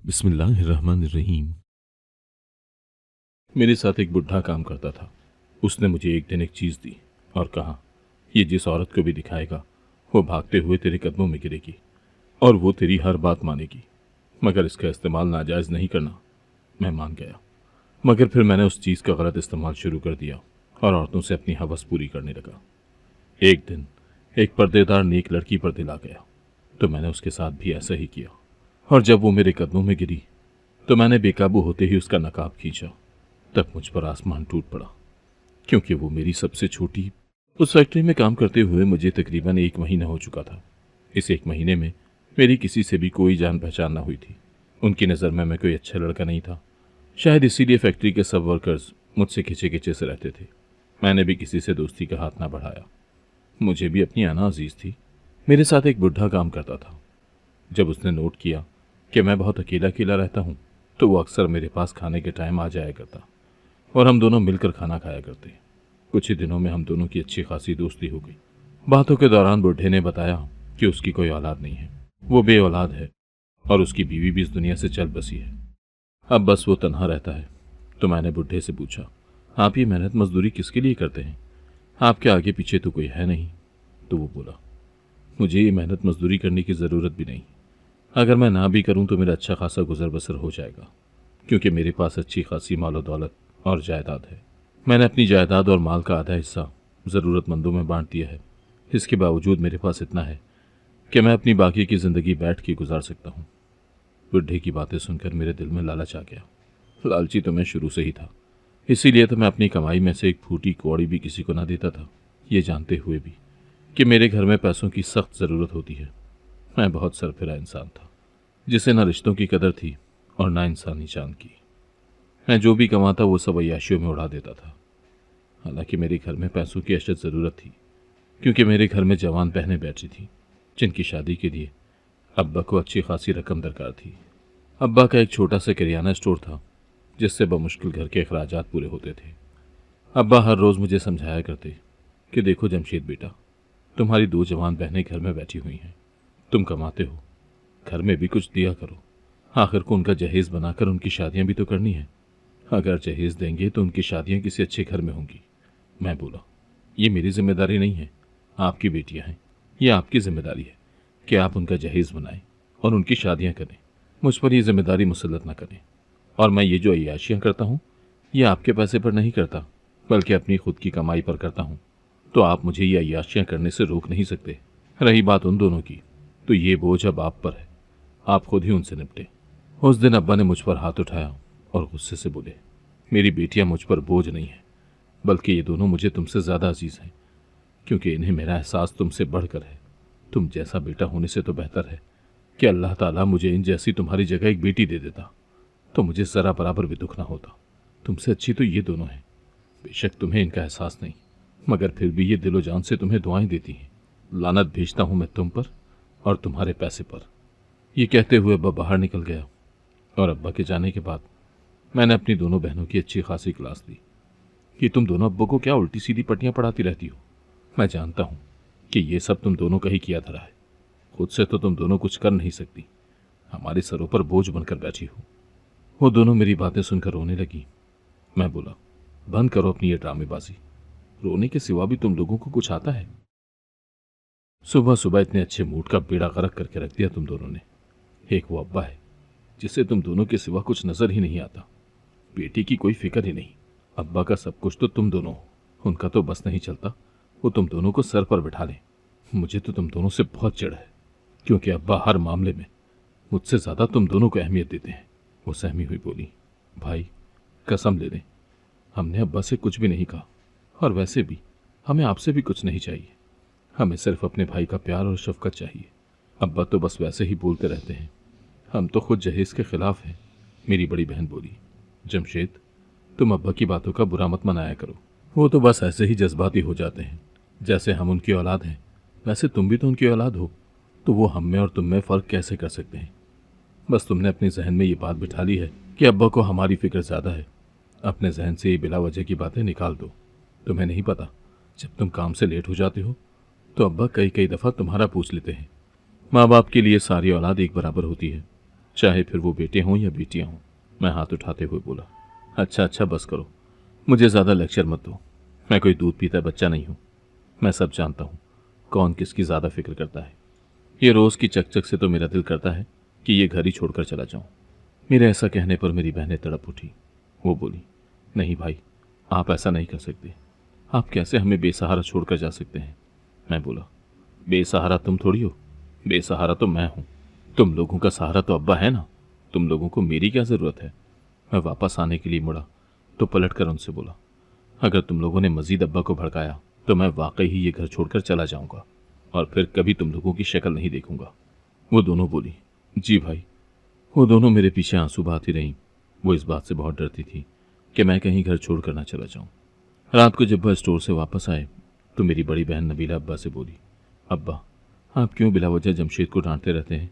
बिस्मिल्लाहिर्रहमानिर्रहीम। मेरे साथ एक बुढ़ा काम करता था। उसने मुझे एक दिन एक चीज़ दी और कहा, ये जिस औरत को भी दिखाएगा वो भागते हुए तेरे कदमों में गिरेगी और वो तेरी हर बात मानेगी, मगर इसका इस्तेमाल नाजायज़ नहीं करना। मैं मान गया, मगर फिर मैंने उस चीज़ का गलत इस्तेमाल शुरू कर दिया और औरतों से अपनी हवस पूरी करने लगा। एक दिन एक पर्देदार नेक लड़की पर दिल आ गया, तो मैंने उसके साथ भी ऐसा ही किया, और जब वो मेरे कदमों में गिरी तो मैंने बेकाबू होते ही उसका नकाब खींचा। तब मुझ पर आसमान टूट पड़ा, क्योंकि वो मेरी सबसे छोटी। उस फैक्ट्री में काम करते हुए मुझे तकरीबन 1 महीना हो चुका था। इस 1 महीने में मेरी किसी से भी कोई जान पहचान ना हुई थी। उनकी नज़र में मैं कोई अच्छा लड़का नहीं था। शायद इसीलिए फैक्ट्री के सब वर्कर्स मुझसे खिंचे खिंचे से रहते थे। मैंने भी किसी से दोस्ती का हाथ ना बढ़ाया। मुझे भी अपनी आना अजीज थी। मेरे साथ एक बुढ़ा काम करता था। जब उसने नोट किया कि मैं बहुत अकेला अकेला रहता हूँ, तो वो अक्सर मेरे पास खाने के टाइम आ जाया करता और हम दोनों मिलकर खाना खाया करते। कुछ ही दिनों में हम दोनों की अच्छी खासी दोस्ती हो गई। बातों के दौरान बुढ़े ने बताया कि उसकी कोई औलाद नहीं है, वो बे औलाद है और उसकी बीवी भी इस दुनिया से चल बसी है। अब बस वो तन्हा रहता है। तो मैंने बुढ़े से पूछा, आप ये मेहनत मजदूरी किसके लिए करते हैं? आपके आगे पीछे तो कोई है नहीं। तो वो बोला, मुझे ये मेहनत मजदूरी करने की ज़रूरत भी नहीं। अगर मैं ना भी करूं तो मेरा अच्छा खासा गुजर बसर हो जाएगा, क्योंकि मेरे पास अच्छी खासी मालो दौलत और जायदाद है। मैंने अपनी जायदाद और माल का आधा हिस्सा ज़रूरतमंदों में बांट दिया है। इसके बावजूद मेरे पास इतना है कि मैं अपनी बाकी की ज़िंदगी बैठ के गुजार सकता हूँ। बुढ़े की बातें सुनकर मेरे दिल में लालच आ गया। लालची तो मैं शुरू से ही था, इसीलिए तो मैं अपनी कमाई में से एक फूटी कौड़ी भी किसी को ना देता था, ये जानते हुए भी कि मेरे घर में पैसों की सख्त ज़रूरत होती है। मैं बहुत सरफिरा इंसान था, जिसे न रिश्तों की कदर थी और ना इंसानी जान की। मैं जो भी कमाता वो सब अय्याशियों में उड़ा देता था। हालांकि मेरे घर में पैसों की अशद ज़रूरत थी, क्योंकि मेरे घर में जवान बहनें बैठी थीं जिनकी शादी के लिए अब्बा को अच्छी खासी रकम दरकार थी। अब्बा का एक छोटा सा किराना स्टोर था, जिससे बमुश्किल घर के अखराजात पूरे होते थे। अब्बा हर रोज़ मुझे समझाया करते कि देखो जमशेद बेटा, तुम्हारी 2 जवान बहनें घर में बैठी हुई हैं, तुम कमाते हो, घर में भी कुछ दिया करो। आखिर को उनका जहेज बनाकर उनकी शादियां भी तो करनी है। अगर जहेज देंगे तो उनकी शादियां किसी अच्छे घर में होंगी। मैं बोला, ये मेरी जिम्मेदारी नहीं है, आपकी बेटियां हैं, ये आपकी जिम्मेदारी है कि आप उनका जहेज बनाएं और उनकी शादियां करें। मुझ पर यह जिम्मेदारी मुसल्लत ना करें। और मैं ये जो अय्याशियां करता हूँ, ये आपके पैसे पर नहीं करता, बल्कि अपनी खुद की कमाई पर करता हूँ। तो आप मुझे ये अय्याशियां करने से रोक नहीं सकते। रही बात उन दोनों की, तो ये बोझ अब आप पर है, आप खुद ही उनसे निपटे। उस दिन अब्बा ने मुझ पर हाथ उठाया और गुस्से से बोले, मेरी बेटियां मुझ पर बोझ नहीं है, बल्कि ये दोनों मुझे तुमसे ज़्यादा अजीज़ हैं, क्योंकि इन्हें मेरा एहसास तुमसे बढ़कर है। तुम जैसा बेटा होने से तो बेहतर है कि अल्लाह ताला मुझे इन जैसी तुम्हारी जगह एक बेटी दे देता, तो मुझे ज़रा बराबर भी दुख ना होता। तुमसे अच्छी तो ये दोनों हैं। बेशक तुम्हें इनका एहसास नहीं, मगर फिर भी ये दिलो जान से तुम्हें दुआएं देती हैं। लानत भेजता हूँ मैं तुम पर और तुम्हारे पैसे पर। ये कहते हुए अब्बा बाहर निकल गया, और अब्बा के जाने के बाद मैंने अपनी दोनों बहनों की अच्छी खासी क्लास ली कि तुम दोनों अब्बा को क्या उल्टी सीधी पट्टियां पढ़ाती रहती हो। मैं जानता हूं कि ये सब तुम दोनों का ही किया धरा है। खुद से तो तुम दोनों कुछ कर नहीं सकती, हमारे सरों पर बोझ बनकर बैठी हो। वो दोनों मेरी बातें सुनकर रोने लगी। मैं बोला, बंद करो अपनी ये ड्रामेबाजी, रोने के सिवा भी तुम लोगों को कुछ आता है? सुबह सुबह इतने अच्छे मूड का बेड़ा गर्क करके रख दिया तुम दोनों ने। एक वो अब्बा है जिसे तुम दोनों के सिवा कुछ नजर ही नहीं आता, बेटी की कोई फिक्र ही नहीं। अब्बा का सब कुछ तो तुम दोनों हो, उनका तो बस नहीं चलता वो तुम दोनों को सर पर बिठा लें। मुझे तो तुम दोनों से बहुत चिढ़ है, क्योंकि अब्बा हर मामले में मुझसे ज्यादा तुम दोनों को अहमियत देते हैं। वो सहमी हुई बोली, भाई कसम ले लें, हमने अब्बा से कुछ भी नहीं कहा, और वैसे भी हमें आपसे भी कुछ नहीं चाहिए। हमें सिर्फ अपने भाई का प्यार और शफकत चाहिए। अब्बा तो बस वैसे ही बोलते रहते हैं, हम तो खुद जहेज के खिलाफ हैं। मेरी बड़ी बहन बोली, जमशेद तुम अब्बा की बातों का बुरा मत मनाया करो, वो तो बस ऐसे ही जज्बाती हो जाते हैं। जैसे हम उनकी औलाद हैं, वैसे तुम भी तो उनकी औलाद हो, तो वो हम में और तुम में फ़र्क कैसे कर सकते हैं? बस तुमने अपने जहन में ये बात बिठा ली है कि अब्बा को हमारी फिक्र ज़्यादा है। अपने जहन से ये बिला वजह की बातें निकाल दो। तुम्हें नहीं पता, जब तुम काम से लेट हो जाते हो तो अब्बा कई कई दफ़ा तुम्हारा पूछ लेते हैं। माँ बाप के लिए सारी औलाद एक बराबर होती है, चाहे फिर वो बेटे हों या बेटियां हों। मैं हाथ उठाते हुए बोला, अच्छा अच्छा बस करो, मुझे ज़्यादा लेक्चर मत दो। मैं कोई दूध पीता बच्चा नहीं हूँ। मैं सब जानता हूँ कौन किसकी ज़्यादा फिक्र करता है। ये रोज़ की चकचक से तो मेरा दिल करता है कि ये घर ही छोड़कर चला जाऊँ। मेरे ऐसा कहने पर मेरी बहनें तड़प उठी। वो बोली, नहीं भाई, आप ऐसा नहीं कर सकते। आप कैसे हमें बेसहारा छोड़कर जा सकते हैं। मैं बोला, बेसहारा तुम थोड़ी हो, बेसहारा तो मैं हूँ। तुम लोगों का सहारा तो अब्बा है ना, तुम लोगों को मेरी क्या ज़रूरत है। मैं वापस आने के लिए मुड़ा तो पलट कर उनसे बोला, अगर तुम लोगों ने मजीद अब्बा को भड़काया तो मैं वाकई ही ये घर छोड़कर चला जाऊंगा और फिर कभी तुम लोगों की शक्ल नहीं देखूंगा। वो दोनों बोली, जी भाई। वो दोनों मेरे पीछे आंसू बहाती रहीं। वो इस बात से बहुत डरती थी कि मैं कहीं घर छोड़ कर ना चला जाऊं। रात को जब वह स्टोर से वापस आए तो मेरी बड़ी बहन नबीला अब्बा से बोली, अब्बा, आप क्यों बिला वजह जमशेद को डांटते रहते हैं।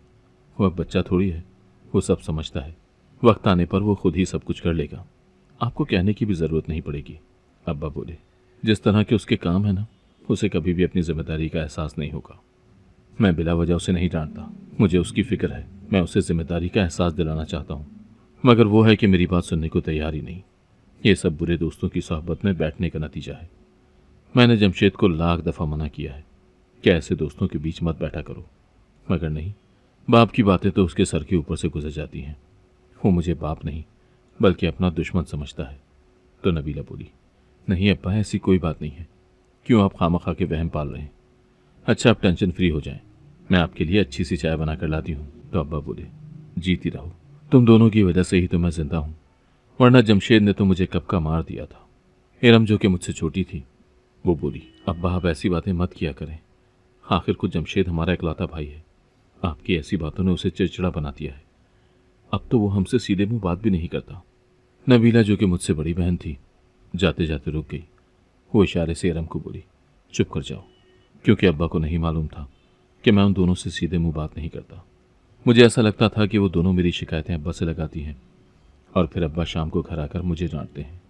वो अब बच्चा थोड़ी है, वो सब समझता है। वक्त आने पर वो खुद ही सब कुछ कर लेगा, आपको कहने की भी ज़रूरत नहीं पड़ेगी। अब्बा बोले, जिस तरह के उसके काम है ना, उसे कभी भी अपनी जिम्मेदारी का एहसास नहीं होगा। मैं बिला वजह उसे नहीं डांटता, मुझे उसकी फिक्र है। मैं उसे जिम्मेदारी का एहसास दिलाना चाहता हूँ, मगर वो है कि मेरी बात सुनने को तैयार ही नहीं। ये सब बुरे दोस्तों की सोहबत में बैठने का नतीजा है। मैंने जमशेद को लाख दफ़ा मना किया है कि ऐसे दोस्तों के बीच मत बैठा करो, मगर नहीं, बाप की बातें तो उसके सर के ऊपर से गुजर जाती हैं। वो मुझे बाप नहीं बल्कि अपना दुश्मन समझता है। तो नबीला बोली, नहीं अब्बा, ऐसी कोई बात नहीं है, क्यों आप खामखा के वहम पाल रहे हैं। अच्छा, आप टेंशन फ्री हो जाएं, मैं आपके लिए अच्छी सी चाय बना कर लाती हूँ। तो अब्बा बोले, जीती रहो, तुम दोनों की वजह से ही तो मैं जिंदा हूँ, वरना जमशेद ने तो मुझे कब का मार दिया था। इरम जो कि मुझसे छोटी थी, वो बोली, अब्बा आप ऐसी बातें मत किया करें, आखिर कुछ जमशेद हमारा इकलौता भाई है। आपकी ऐसी बातों ने उसे चिड़चिड़ा बना दिया है। अब तो वो हमसे सीधे मुंह बात भी नहीं करता। नबीला जो कि मुझसे बड़ी बहन थी, जाते जाते रुक गई। वो इशारे से इरम को बोली, चुप कर जाओ, क्योंकि अब्बा को नहीं मालूम था कि मैं उन दोनों से सीधे मुंह बात नहीं करता। मुझे ऐसा लगता था कि वो दोनों मेरी शिकायतें अब्बा से लगाती हैं और फिर अब्बा शाम को घर आकर मुझे डांटते हैं।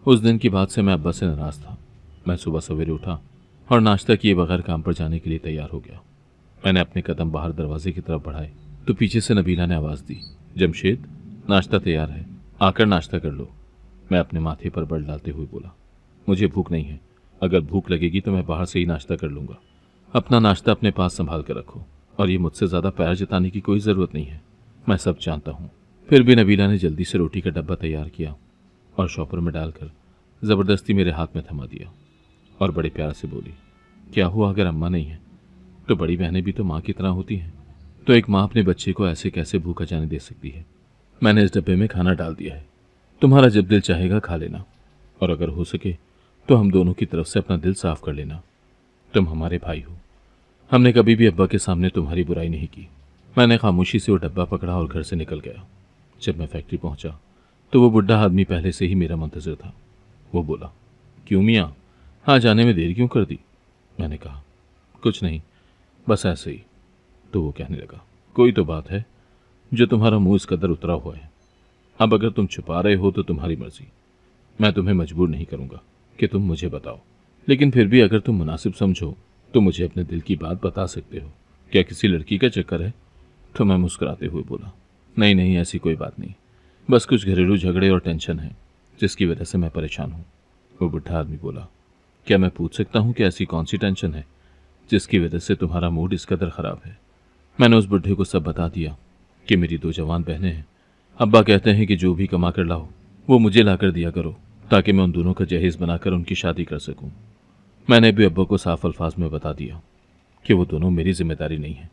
उस दिन की बात से मैं अब्बा से नाराज़ था। मैं सुबह सवेरे उठा और नाश्ता किए बगैर काम पर जाने के लिए तैयार हो गया। मैंने अपने कदम बाहर दरवाजे की तरफ बढ़ाए तो पीछे से नबीला ने आवाज़ दी, जमशेद, नाश्ता तैयार है, आकर नाश्ता कर लो। मैं अपने माथे पर बल डालते हुए बोला, मुझे भूख नहीं है, अगर भूख लगेगी तो मैं बाहर से ही नाश्ता कर लूँगा। अपना नाश्ता अपने पास संभाल कर रखो और ये मुझसे ज़्यादा पैर जताने की कोई ज़रूरत नहीं है, मैं सब जानता हूँ। फिर भी नबीला ने जल्दी से रोटी का डब्बा तैयार किया और शॉपर में डालकर ज़बरदस्ती मेरे हाथ में थमा दिया और बड़े प्यार से बोली, क्या हुआ, अगर अम्मा नहीं है तो बड़ी बहनें भी तो माँ की तरह होती हैं, तो एक माँ अपने बच्चे को ऐसे कैसे भूखा जाने दे सकती है। मैंने इस डब्बे में खाना डाल दिया है, तुम्हारा जब दिल चाहेगा खा लेना, और अगर हो सके तो हम दोनों की तरफ से अपना दिल साफ कर लेना। तुम हमारे भाई हो, हमने कभी भी अब्बा के सामने तुम्हारी बुराई नहीं की। मैंने खामोशी से वो डब्बा पकड़ा और घर से निकल गया। जब मैं फैक्ट्री पहुंचा तो वो बुढ़ा आदमी पहले से ही मेरा मुंतज़िर था। वो बोला, क्यों मियाँ, आज आने में देर क्यों कर दी। मैंने कहा, कुछ नहीं, बस ऐसे ही। तो वो कहने लगा, कोई तो बात है जो तुम्हारा मुंह इस कदर उतरा हुआ है। अब अगर तुम छुपा रहे हो तो तुम्हारी मर्जी, मैं तुम्हें मजबूर नहीं करूंगा कि तुम मुझे बताओ, लेकिन फिर भी अगर तुम मुनासिब समझो तो मुझे अपने दिल की बात बता सकते हो। क्या किसी लड़की का चक्कर है। तो मैं मुस्कुराते हुए बोला, नहीं नहीं, ऐसी कोई बात नहीं, बस कुछ घरेलू झगड़े और टेंशन है जिसकी वजह से मैं परेशान हूँ। वो बुढ़ा आदमी बोला, क्या मैं पूछ सकता हूँ कि ऐसी कौन सी टेंशन है जिसकी वजह से तुम्हारा मूड इस कदर ख़राब है। मैंने उस बुढ़े को सब बता दिया कि मेरी 2 जवान बहनें हैं। अब्बा कहते हैं कि जो भी कमा कर लाओ वो मुझे ला कर दिया करो ताकि मैं उन दोनों का जहेज़ बनाकर उनकी शादी कर सकूं। मैंने भी अब्बा को साफ अल्फाज में बता दिया कि वो दोनों मेरी जिम्मेदारी नहीं है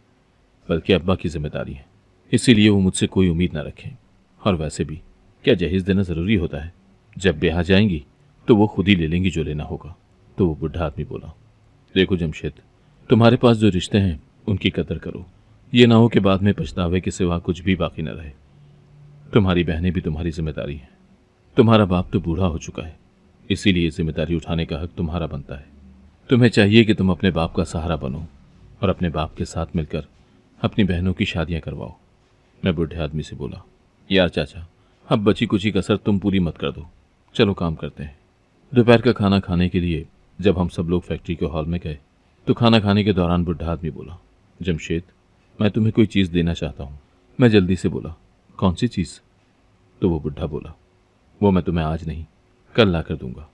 बल्कि अब्बा की जिम्मेदारी है, इसीलिए वो मुझसे कोई उम्मीद ना रखें। और वैसे भी क्या जहेज़ देना ज़रूरी होता है, जब ब्याह जाएंगी तो वो खुद ही ले लेंगी जो लेना होगा। तो वो बुढ़ा आदमी बोला, देखो जमशेद, तुम्हारे पास जो रिश्ते हैं उनकी कदर करो, ये ना हो कि बाद में पछतावे के सिवा कुछ भी बाकी न रहे। तुम्हारी बहनें भी तुम्हारी जिम्मेदारी हैं। तुम्हारा बाप तो बूढ़ा हो चुका है, इसीलिए जिम्मेदारी उठाने का हक तुम्हारा बनता है। तुम्हें चाहिए कि तुम अपने बाप का सहारा बनो और अपने बाप के साथ मिलकर अपनी बहनों की शादियां करवाओ। मैं बूढ़े आदमी से बोला, यार चाचा, अब बची कुची कसर तुम पूरी मत कर दो, चलो काम करते हैं। दोपहर का खाना खाने के लिए जब हम सब लोग फैक्ट्री के हॉल में गए तो खाना खाने के दौरान बुढ़ा आदमी बोला, जमशेद, मैं तुम्हें कोई चीज़ देना चाहता हूँ। मैं जल्दी से बोला, कौन सी चीज़? तो वो बुढ़ा बोला, वो मैं तुम्हें आज नहीं कल ला कर दूंगा।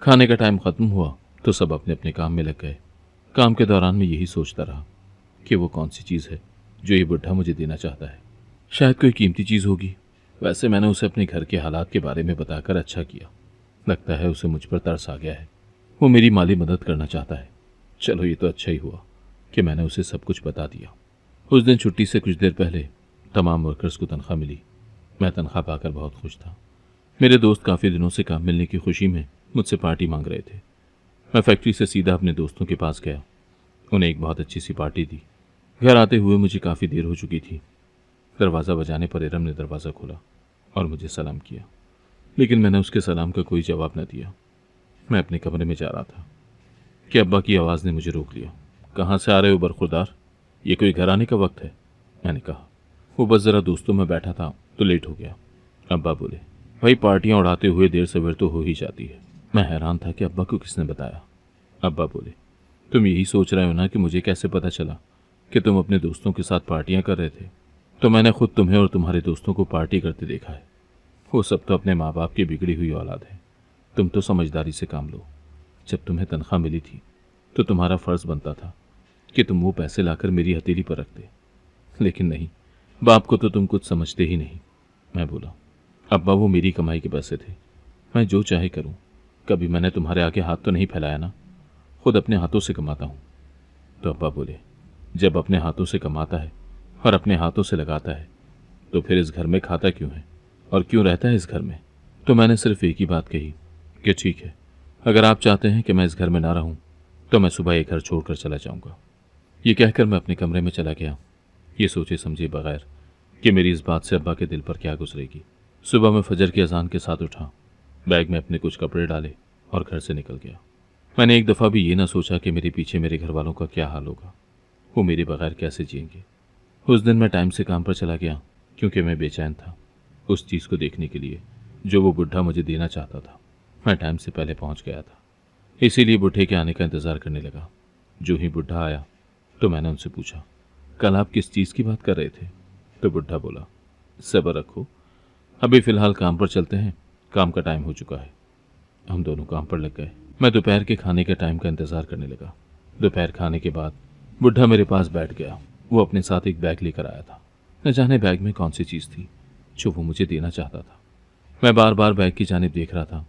खाने का टाइम ख़त्म हुआ तो सब अपने अपने काम में लग गए। काम के दौरान मैं यही सोचता रहा कि वो कौन सी चीज़ है जो ये बुढ़ा मुझे देना चाहता है। शायद कोई कीमती चीज़ होगी। वैसे मैंने उसे अपने घर के हालात के बारे में बताकर अच्छा किया। लगता है उसे मुझ पर तरस आ गया है। वो मेरी माली मदद करना चाहता है। चलो ये तो अच्छा ही हुआ कि मैंने उसे सब कुछ बता दिया। उस दिन छुट्टी से कुछ देर पहले तमाम वर्कर्स को तनख्वाह मिली। मैं तनख्वाह पाकर बहुत खुश था। मेरे दोस्त काफ़ी दिनों से काम मिलने की खुशी में मुझसे पार्टी मांग रहे थे। मैं फैक्ट्री से सीधा अपने दोस्तों के पास गया। उन्हें एक बहुत अच्छी सी पार्टी दी। घर आते हुए मुझे काफ़ी देर हो चुकी थी। दरवाज़ा बजाने पर इरम ने दरवाज़ा खोला और मुझे सलाम किया, लेकिन मैंने उसके सलाम का कोई जवाब न दिया। मैं अपने कमरे में जा रहा था कि अब्बा की आवाज़ ने मुझे रोक लिया। कहाँ से आ रहे हो बरखुरदार? ये कोई घर आने का वक्त है? मैंने कहा। वो बस ज़रा दोस्तों में बैठा था तो लेट हो गया। अब्बा बोले, भाई पार्टियाँ उड़ाते हुए देर सवेर तो हो ही जाती है। मैं हैरान था कि अब्बा को किसने बताया। अब्बा बोले, तुम यही सोच रहे हो ना कि मुझे कैसे पता चला कि तुम अपने दोस्तों के साथ पार्टियाँ कर रहे थे? तो मैंने खुद तुम्हें और तुम्हारे दोस्तों को पार्टी करते देखा है। वो सब तो अपने माँ बाप की बिगड़ी हुई औलाद है। तुम तो समझदारी से काम लो। जब तुम्हें तनख्वाह मिली थी तो तुम्हारा फ़र्ज़ बनता था कि तुम वो पैसे लाकर मेरी हथेली पर रखते, लेकिन नहीं, बाप को तो तुम कुछ समझते ही नहीं। मैं बोला, अब्बा वो मेरी कमाई के पैसे थे, मैं जो चाहे करूं। कभी मैंने तुम्हारे आगे हाथ तो नहीं फैलाया ना, खुद अपने हाथों से कमाता हूं। तो अब्बा बोले, जब अपने हाथों से कमाता है और अपने हाथों से लगाता है तो फिर इस घर में खाता क्यों है और क्यों रहता है इस घर में? तो मैंने सिर्फ एक ही बात कही कि ठीक है, अगर आप चाहते हैं कि मैं इस घर में ना रहूं तो मैं सुबह ये घर छोड़कर चला जाऊंगा। ये कहकर मैं अपने कमरे में चला गया, ये सोचे समझे बगैर कि मेरी इस बात से अब्बा के दिल पर क्या गुजरेगी। सुबह मैं फजर की अजान के साथ उठा, बैग में अपने कुछ कपड़े डाले और घर से निकल गया। मैंने एक दफ़ा भी ये ना सोचा कि मेरे पीछे मेरे घर वालों का क्या हाल होगा, वो मेरे बगैर कैसे जिएंगे। उस दिन मैं टाइम से काम पर चला गया क्योंकि मैं बेचैन था उस चीज़ को देखने के लिए जो वो बुढ़ा मुझे देना चाहता था। मैं टाइम से पहले पहुंच गया था, इसीलिए बुढ़े के आने का इंतज़ार करने लगा। जो ही बुढ़ा आया तो मैंने उनसे पूछा, कल आप किस चीज़ की बात कर रहे थे? तो बुढ़ा बोला, सब्र रखो, अभी फ़िलहाल काम पर चलते हैं, काम का टाइम हो चुका है। हम दोनों काम पर लग गए। मैं दोपहर के खाने के टाइम का इंतज़ार करने लगा। दोपहर खाने के बाद बुढ़ा मेरे पास बैठ गया। वो अपने साथ एक बैग लेकर आया था। न जाने बैग में कौन सी चीज़ थी जो वो मुझे देना चाहता था। मैं बार बार बैग की जानिब देख रहा था।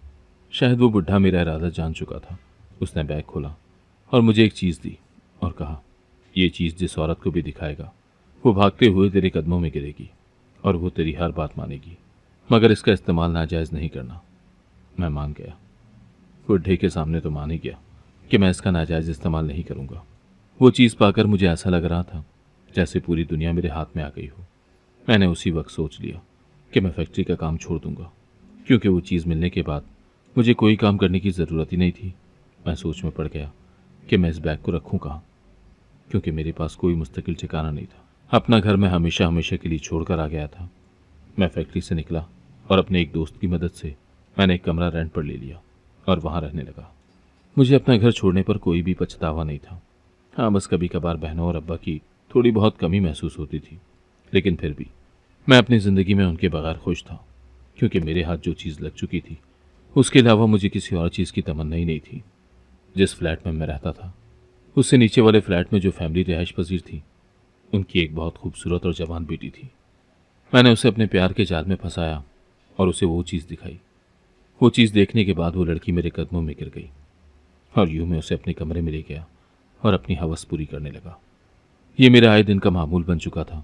शायद वो बुढ़ा मेरा इरादा जान चुका था। उसने बैग खोला और मुझे एक चीज़ दी और कहा, ये चीज़ जिस औरत को भी दिखाएगा वो भागते हुए तेरे कदमों में गिरेगी और वो तेरी हर बात मानेगी, मगर इसका इस्तेमाल नाजायज़ नहीं करना। मैं मान गया। बुढ़े के सामने तो मान ही गया कि मैं इसका नाजायज़ इस्तेमाल नहीं करूँगा। वो चीज़ पाकर मुझे ऐसा लग रहा था जैसे पूरी दुनिया मेरे हाथ में आ गई हो। मैंने उसी वक्त सोच लिया कि मैं फैक्ट्री का काम छोड़ दूंगा, क्योंकि वो चीज़ मिलने के बाद मुझे कोई काम करने की ज़रूरत ही नहीं थी। मैं सोच में पड़ गया कि मैं इस बैग को रखूँ कहाँ, क्योंकि मेरे पास कोई मुस्तकिल ठिकाना नहीं था। अपना घर मैं हमेशा हमेशा के लिए छोड़कर आ गया था। मैं फैक्ट्री से निकला और अपने एक दोस्त की मदद से मैंने एक कमरा रेंट पर ले लिया और वहाँ रहने लगा। मुझे अपना घर छोड़ने पर कोई भी पछतावा नहीं था। हाँ, बस कभी कभार बहनों और अब्बा की थोड़ी बहुत कमी महसूस होती थी, लेकिन फिर भी मैं अपनी ज़िंदगी में उनके बगैर खुश था, क्योंकि मेरे हाथ जो चीज़ लग चुकी थी उसके अलावा मुझे किसी और चीज़ की तमन्ना ही नहीं थी। जिस फ्लैट में मैं रहता था उससे नीचे वाले फ्लैट में जो फैमिली रिहाइश पजीर थी, उनकी एक बहुत खूबसूरत और जवान बेटी थी। मैंने उसे अपने प्यार के जाल में फंसाया और उसे वो चीज़ दिखाई। वो चीज़ देखने के बाद वो लड़की मेरे कदमों में गिर गई और यूं मैं उसे अपने कमरे में ले गया और अपनी हवस पूरी करने लगा। ये मेरे आए दिन का मामूल बन चुका था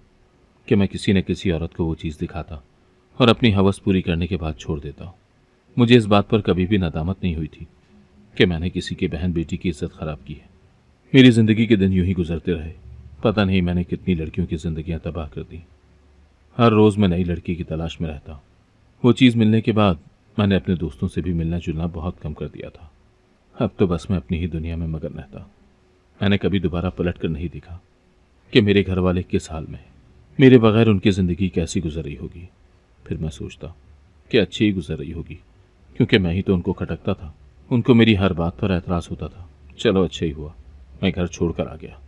कि मैं किसी न किसी औरत को वो चीज़ दिखाता और अपनी हवस पूरी करने के बाद छोड़ देता। मुझे इस बात पर कभी भी नदामत नहीं हुई थी कि मैंने किसी की बहन बेटी की इज्जत ख़राब की है। मेरी ज़िंदगी के दिन यूं ही गुजरते रहे। पता नहीं मैंने कितनी लड़कियों की ज़िंदगियां तबाह कर दी। हर रोज़ मैं नई लड़की की तलाश में रहता। वो चीज़ मिलने के बाद मैंने अपने दोस्तों से भी मिलना जुलना बहुत कम कर दिया था। अब तो बस मैं अपनी ही दुनिया में मगन रहता। मैंने कभी दोबारा पलट कर नहीं देखा कि मेरे घर वाले किस हाल में, मेरे बगैर उनकी ज़िंदगी कैसी गुजर रही होगी। फिर मैं सोचता कि अच्छी ही गुजर रही होगी, क्योंकि मैं ही तो उनको खटकता था। उनको मेरी हर बात पर एतराज़ होता था। चलो अच्छा ही हुआ मैं घर छोड़कर आ गया,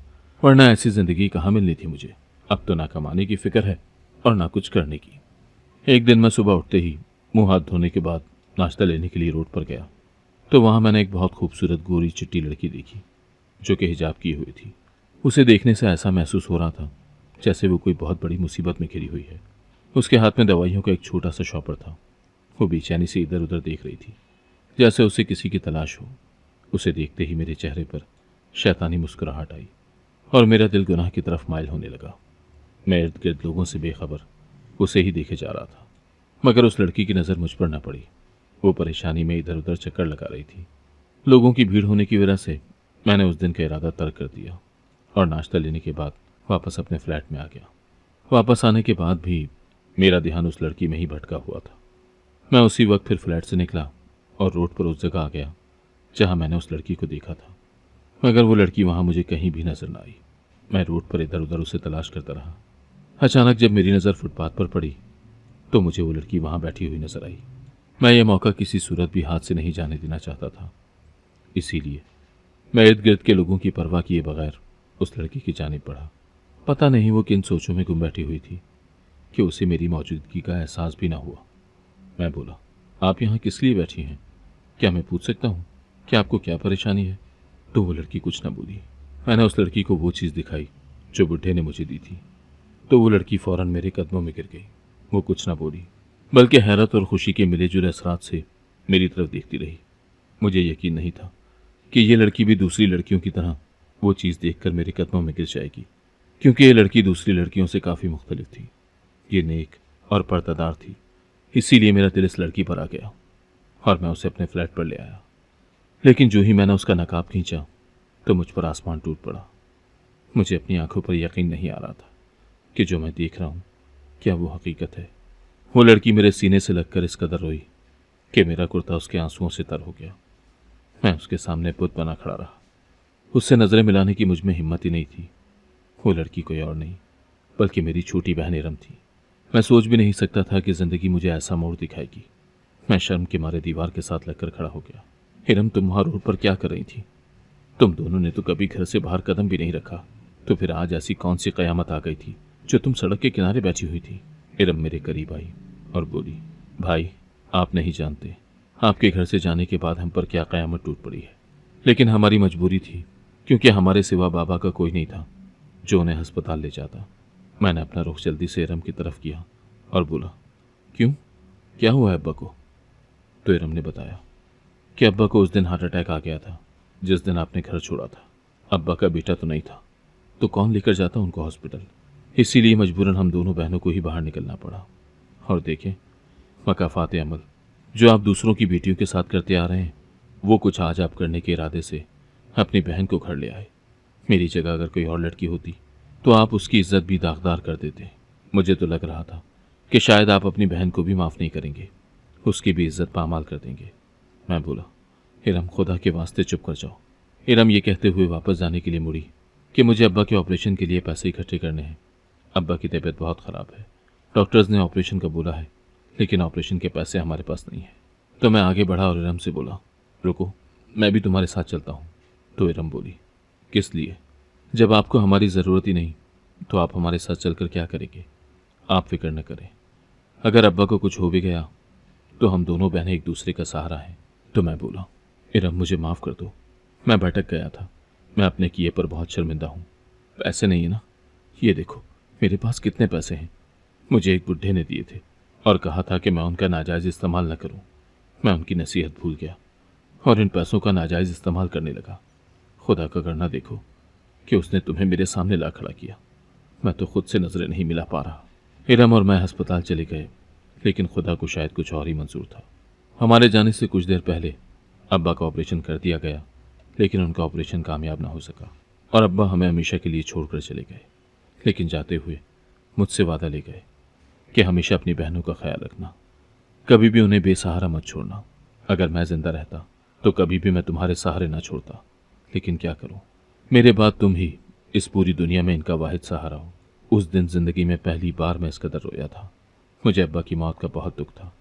वरना ऐसी ज़िंदगी कहाँ मिलनी थी मुझे। अब तो ना कमाने की फ़िक्र है और ना कुछ करने की। एक दिन मैं सुबह उठते ही मुंह हाथ धोने के बाद नाश्ता लेने के लिए रोड पर गया तो वहां मैंने एक बहुत खूबसूरत गोरी चिट्टी लड़की देखी जो कि हिजाब किए हुई थी। उसे देखने से ऐसा महसूस हो रहा था जैसे वो कोई बहुत बड़ी मुसीबत में घिरी हुई है। उसके हाथ में दवाइयों का एक छोटा सा शॉपर था। वो बेचैनी से इधर उधर देख रही थी जैसे उसे किसी की तलाश हो। उसे देखते ही मेरे चेहरे पर शैतानी मुस्कुराहट आई और मेरा दिल गुनाह की तरफ माइल होने लगा। मैं इर्द गिर्द लोगों से बेखबर उसे ही देखे जा रहा था, मगर उस लड़की की नज़र मुझ पर न पड़ी। वो परेशानी में इधर उधर चक्कर लगा रही थी। लोगों की भीड़ होने की वजह से मैंने उस दिन का इरादा तर्क कर दिया और नाश्ता लेने के बाद वापस अपने फ्लैट में आ गया। वापस आने के बाद भी मेरा ध्यान उस लड़की में ही भटका हुआ था। मैं उसी वक्त फिर फ्लैट से निकला और रोड पर उस जगह आ गया जहां मैंने उस लड़की को देखा था, मगर वो लड़की वहां मुझे कहीं भी नजर न आई। मैं रोड पर इधर उधर उसे तलाश करता रहा। अचानक जब मेरी नज़र फुटपाथ पर पड़ी तो मुझे वो लड़की वहां बैठी हुई नजर आई। मैं ये मौका किसी सूरत भी हाथ से नहीं जाने देना चाहता था, इसीलिए मैं इर्द गिर्द के लोगों की परवाह किए बगैर उस लड़की की जानिब बढ़ा। पता नहीं वो किन सोचों में गुम बैठी हुई थी कि उसे मेरी मौजूदगी का एहसास भी ना हुआ। मैं बोला, आप यहाँ किस लिए बैठी हैं? क्या मैं पूछ सकता हूँ कि आपको क्या परेशानी है? तो वो लड़की कुछ न बोली। मैंने उस लड़की को वो चीज़ दिखाई जो बुढ़े ने मुझे दी थी तो वो लड़की फौरन मेरे कदमों में गिर गई। वो कुछ न बोली बल्कि हैरत और खुशी के मिले जुले असरात से मेरी तरफ देखती रही। मुझे यकीन नहीं था कि ये लड़की भी दूसरी लड़कियों की तरह वो चीज़ देखकर मेरे कदमों में गिर जाएगी, क्योंकि ये लड़की दूसरी लड़कियों से काफ़ी मुख्तलिफ थी। ये नेक और पर्दादार थी, इसीलिए मेरा दिल इस लड़की पर आ गया और मैं उसे अपने फ्लैट पर ले आया। लेकिन जो ही मैंने उसका नकाब खींचा तो मुझ पर आसमान टूट पड़ा। मुझे अपनी आंखों पर यकीन नहीं आ रहा था कि जो मैं देख रहा हूँ क्या वो हकीकत है। वो लड़की मेरे सीने से लगकर इस कदर रोई कि मेरा कुर्ता उसके आंसुओं से तर हो गया। मैं उसके सामने बुत बना खड़ा रहा। उससे नजरें मिलाने की मुझ में हिम्मत ही नहीं थी। वो लड़की कोई और नहीं बल्कि मेरी छोटी बहन इरम थी। मैं सोच भी नहीं सकता था कि जिंदगी मुझे ऐसा मोड़ दिखाएगी। मैं शर्म के मारे दीवार के साथ लगकर खड़ा हो गया। इरम, तुम वहां रोड पर क्या कर रही थी? तुम दोनों ने तो कभी घर से बाहर कदम भी नहीं रखा, तो फिर आज ऐसी कौन सी कयामत आ गई थी जो तुम सड़क के किनारे बैठी हुई थी? इरम मेरे करीब आई और बोली, भाई आप नहीं जानते आपके घर से जाने के बाद हम पर क्या कयामत टूट पड़ी है। लेकिन हमारी मजबूरी थी, क्योंकि हमारे सिवा बाबा का कोई नहीं था जो उन्हें अस्पताल ले जाता। मैंने अपना रुख जल्दी से इरम की तरफ किया और बोला, क्यों, क्या हुआ है अब्बा को? तो इरम ने बताया कि अब्बा को उस दिन हार्ट अटैक आ गया था जिस दिन आपने घर छोड़ा था। अब्बा का बेटा तो नहीं था तो कौन लेकर जाता उनको हॉस्पिटल, इसीलिए मजबूरन हम दोनों बहनों को ही बाहर निकलना पड़ा। और देखें, मकाफात अमल जो आप दूसरों की बेटियों के साथ करते आ रहे हैं, वो कुछ आज आप करने के इरादे से अपनी बहन को घर ले आए। मेरी जगह अगर कोई और लड़की होती तो आप उसकी इज्जत भी दागदार कर देते। मुझे तो लग रहा था कि शायद आप अपनी बहन को भी माफ़ नहीं करेंगे, उसकी भी इज्जत पामाल कर देंगे। मैं बोला, इरम खुदा के वास्ते चुप कर जाओ। इरम ये कहते हुए वापस जाने के लिए मुड़ी कि मुझे अब्बा के ऑपरेशन के लिए पैसे इकट्ठे करने हैं। अब्बा की तबीयत बहुत ख़राब है, डॉक्टर्स ने ऑपरेशन का बोला है, लेकिन ऑपरेशन के पैसे हमारे पास नहीं है। तो मैं आगे बढ़ा और इरम से बोला, रुको, मैं भी तुम्हारे साथ चलता हूँ। तो इरम बोली, किस लिए? जब आपको हमारी ज़रूरत ही नहीं तो आप हमारे साथ चलकर क्या करेंगे? आप फिक्र न करें, अगर अब्बा को कुछ हो भी गया तो हम दोनों बहनें एक दूसरे का सहारा हैं। तो मैं बोला, इरम मुझे माफ़ कर दो, मैं भटक गया था, मैं अपने किए पर बहुत शर्मिंदा हूँ। पैसे नहीं है ना? ये देखो मेरे पास कितने पैसे हैं। मुझे एक बुढ़े ने दिए थे और कहा था कि मैं उनका नाजायज़ इस्तेमाल न करूँ। मैं उनकी नसीहत भूल गया और इन पैसों का नाजायज़ इस्तेमाल करने लगा। खुदा का करना देखो कि उसने तुम्हें मेरे सामने ला खड़ा किया। मैं तो खुद से नजरें नहीं मिला पा रहा। इरम और मैं अस्पताल चले गए, लेकिन खुदा को शायद कुछ और ही मंजूर था। हमारे जाने से कुछ देर पहले अब्बा का ऑपरेशन कर दिया गया, लेकिन उनका ऑपरेशन कामयाब ना हो सका और अब्बा हमें हमेशा के लिए छोड़कर चले गए। लेकिन जाते हुए मुझसे वादा ले गए कि हमेशा अपनी बहनों का ख्याल रखना, कभी भी उन्हें बेसहारा मत छोड़ना। अगर मैं जिंदा रहता तो कभी भी मैं तुम्हारे सहारे ना छोड़ता, लेकिन क्या करूं, मेरे बाद तुम ही इस पूरी दुनिया में इनका वाहिद सहारा हो। उस दिन जिंदगी में पहली बार मैं इस कदर रोया था। मुझे अब्बा की मौत का बहुत दुख था,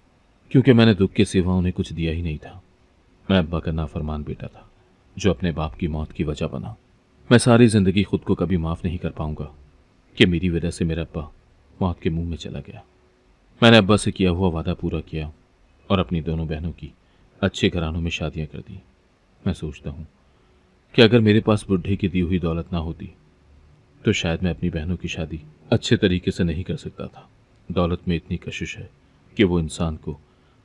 क्योंकि मैंने दुख के सिवा उन्हें कुछ दिया ही नहीं था। मैं अब्बा का नाफरमान बेटा था जो अपने बाप की मौत की वजह बना। मैं सारी जिंदगी खुद को कभी माफ़ नहीं कर पाऊंगा कि मेरी वजह से मेरा अब्बा मौत के मुंह में चला गया। मैंने अब्बा से किया हुआ वादा पूरा किया और अपनी दोनों बहनों की अच्छे घरानों में शादियां कर दी। मैं सोचता हूँ कि अगर मेरे पास बुढ़े की दी हुई दौलत ना होती तो शायद मैं अपनी बहनों की शादी अच्छे तरीके से नहीं कर सकता था। दौलत में इतनी कशिश है कि वो इंसान को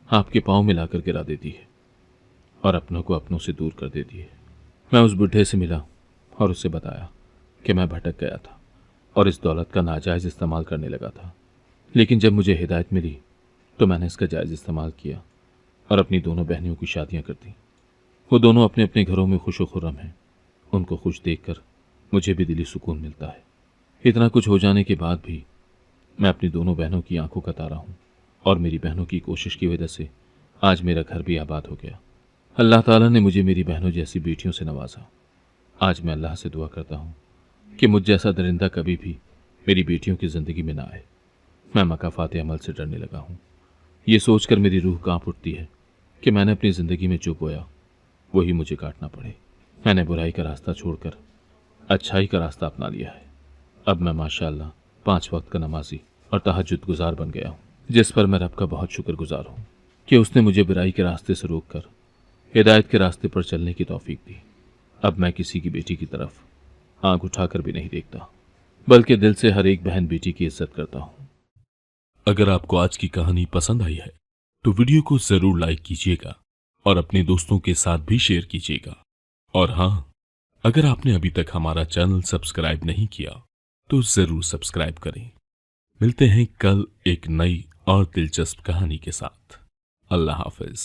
आपके पाँव में लाकर गिरा देती है और अपनों को अपनों से दूर कर देती है। मैं उस बुढ़े से मिला और उससे बताया कि मैं भटक गया था और इस दौलत का नाजायज़ इस्तेमाल करने लगा था, लेकिन जब मुझे हिदायत मिली तो मैंने इसका जायज़ इस्तेमाल किया और अपनी दोनों बहनियों की शादियां कर दी। वो दोनों अपने अपने घरों में खुश खुर्रम हैं। उनको खुश देखकर मुझे भी दिली सुकून मिलता है। इतना कुछ हो जाने के बाद भी मैं अपनी दोनों बहनों की आंखों का तारा हूँ और मेरी बहनों की कोशिश की वजह से आज मेरा घर भी आबाद हो गया। अल्लाह ताला ने मुझे मेरी बहनों जैसी बेटियों से नवाजा। आज मैं अल्लाह से दुआ करता हूँ कि मुझ जैसा दरिंदा कभी भी मेरी बेटियों की ज़िंदगी में ना आए। मैं मकाफात अमल से डरने लगा हूँ। ये सोचकर मेरी रूह कांप उठती है कि मैंने अपनी ज़िंदगी में जो बोया वही मुझे काटना पड़े। मैंने बुराई का रास्ता छोड़कर अच्छाई का रास्ता अपना लिया है। अब मैं माशाअल्लाह 5 वक्त का नमाजी और तहज्जुद गुजार बन गया हूँ, जिस पर मैं रब का बहुत शुक्रगुजार हूँ कि उसने मुझे बुराई के रास्ते से रोककर हिदायत के रास्ते पर चलने की तौफीक दी। अब मैं किसी की बेटी की तरफ आंख उठाकर भी नहीं देखता, बल्कि दिल से हर एक बहन बेटी की इज्जत करता हूँ। अगर आपको आज की कहानी पसंद आई है तो वीडियो को जरूर लाइक कीजिएगा और अपने दोस्तों के साथ भी शेयर कीजिएगा। और हाँ, अगर आपने अभी तक हमारा चैनल सब्सक्राइब नहीं किया तो जरूर सब्सक्राइब करें। मिलते हैं कल एक नई और दिलचस्प कहानी के साथ। अल्लाह हाफिज।